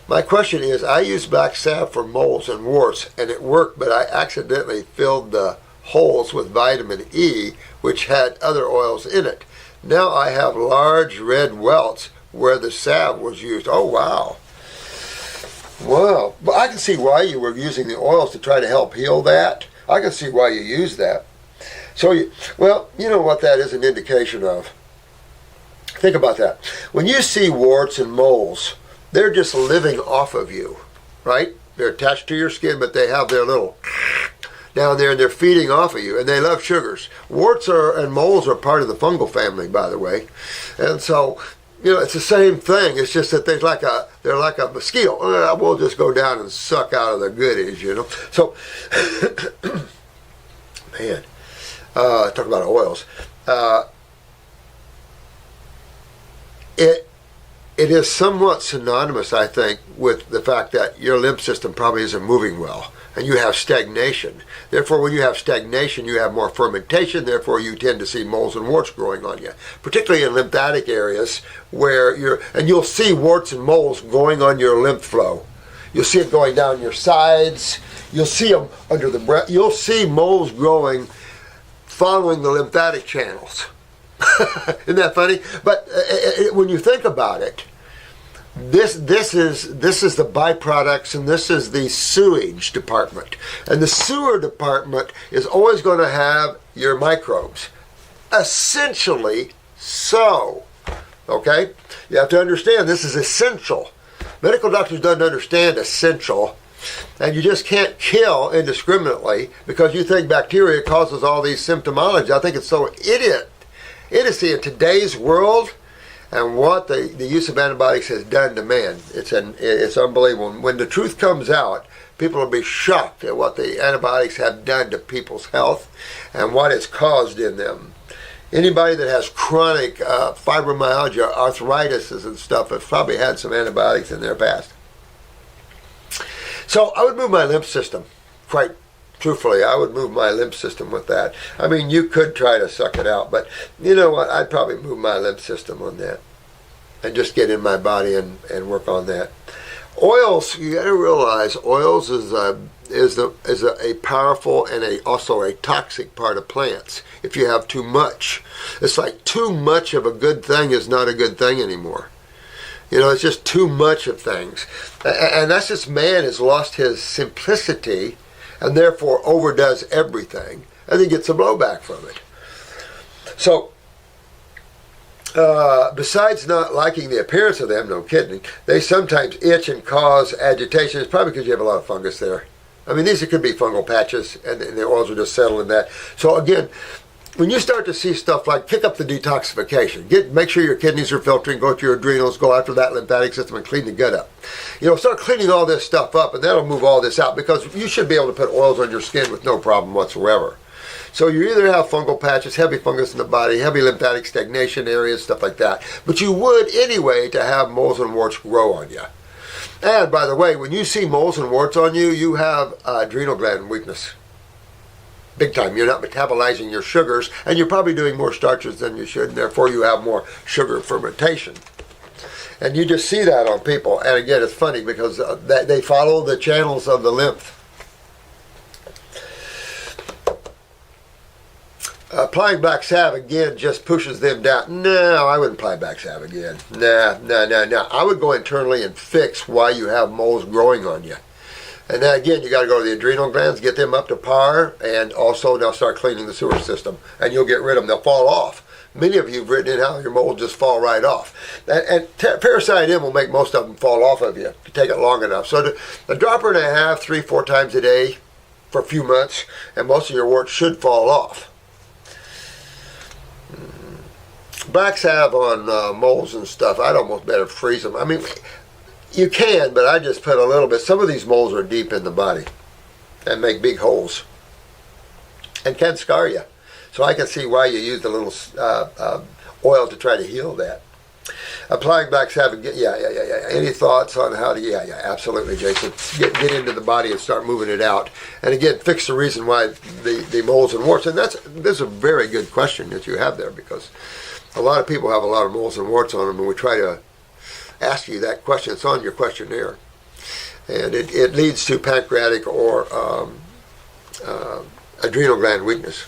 My question is, I used black salve for moles and warts, and it worked, but I accidentally filled the holes with vitamin E, which had other oils in it. Now I have large red welts where the salve was used. Oh, wow. Wow. But I can see why you were using the oils to try to help heal that. I can see why you used that. So, well, you know what that is an indication of. Think about that. When you see warts and moles, they're just living off of you, right? They're attached to your skin, but they have their little down there, and they're feeding off of you, and they love sugars. Warts and moles are part of the fungal family, by the way. And so, you know, it's the same thing. It's just that they're like a mosquito. We'll just go down and suck out of the goodies, you know. So, man, talk about oils. It is somewhat synonymous, I think, with the fact that your lymph system probably isn't moving well, and you have stagnation. Therefore, when you have stagnation, you have more fermentation. Therefore, you tend to see moles and warts growing on you, particularly in lymphatic areas where and you'll see warts and moles going on your lymph flow. You'll see it going down your sides. You'll see them under the breath. You'll see moles growing following the lymphatic channels. Isn't that funny? But when you think about it, this is the byproducts, and this is the sewage department, and the sewer department is always going to have your microbes, essentially. So, okay, you have to understand this is essential. Medical doctors don't understand essential, and you just can't kill indiscriminately because you think bacteria causes all these symptomology. I think it's so idiocy in today's world, and what the use of antibiotics has done to man. It's unbelievable. When the truth comes out, people will be shocked at what the antibiotics have done to people's health and what it's caused in them. Anybody that has chronic fibromyalgia, arthritis and stuff has probably had some antibiotics in their past. So I would move my lymph system, quite truthfully. I would move my lymph system with that. I mean, you could try to suck it out, but you know what? I'd probably move my lymph system on that and just get in my body and work on that. Oils, you got to realize, oils is a powerful and also a toxic part of plants. If you have too much, it's like too much of a good thing is not a good thing anymore. You know, it's just too much of things, and that's just man has lost his simplicity, and therefore overdoes everything, and then gets a blowback from it. So, besides not liking the appearance of them, no kidding, they sometimes itch and cause agitation. It's probably because you have a lot of fungus there. I mean, these could be fungal patches, and the oils will just settle in that. So again, when you start to see stuff like, pick up the detoxification, make sure your kidneys are filtering, go to your adrenals, go after that lymphatic system and clean the gut up. You know, start cleaning all this stuff up, and that'll move all this out, because you should be able to put oils on your skin with no problem whatsoever. So you either have fungal patches, heavy fungus in the body, heavy lymphatic stagnation areas, stuff like that. But you would anyway to have moles and warts grow on you. And by the way, when you see moles and warts on you, you have adrenal gland weakness. Big time. You're not metabolizing your sugars, and you're probably doing more starches than you should, and therefore you have more sugar fermentation. And you just see that on people. And again, it's funny because they follow the channels of the lymph. Applying black salve again just pushes them down. No, I wouldn't apply black salve again. No. I would go internally and fix why you have moles growing on you. And then again, you got to go to the adrenal glands, get them up to par, and also now start cleaning the sewer system, and you'll get rid of them. They'll fall off. Many of you have written in how your mold just fall right off. And Parasite M will make most of them fall off of you if you take it long enough. So a dropper and a half, 3-4 times a day for a few months, and most of your warts should fall off. Black salve on moles and stuff, I'd almost better freeze them. I mean, you can, but I just put a little bit. Some of these moles are deep in the body and make big holes and can scar you. So I can see why you use a little oil to try to heal that. Applying black salve, yeah. Any thoughts on how to, yeah, absolutely, Jason. Get into the body and start moving it out. And again, fix the reason why the moles and warts. And that's a very good question that you have there, because a lot of people have a lot of moles and warts on them, and we try to ask you that question. It's on your questionnaire. and it leads to pancreatic or adrenal gland weakness.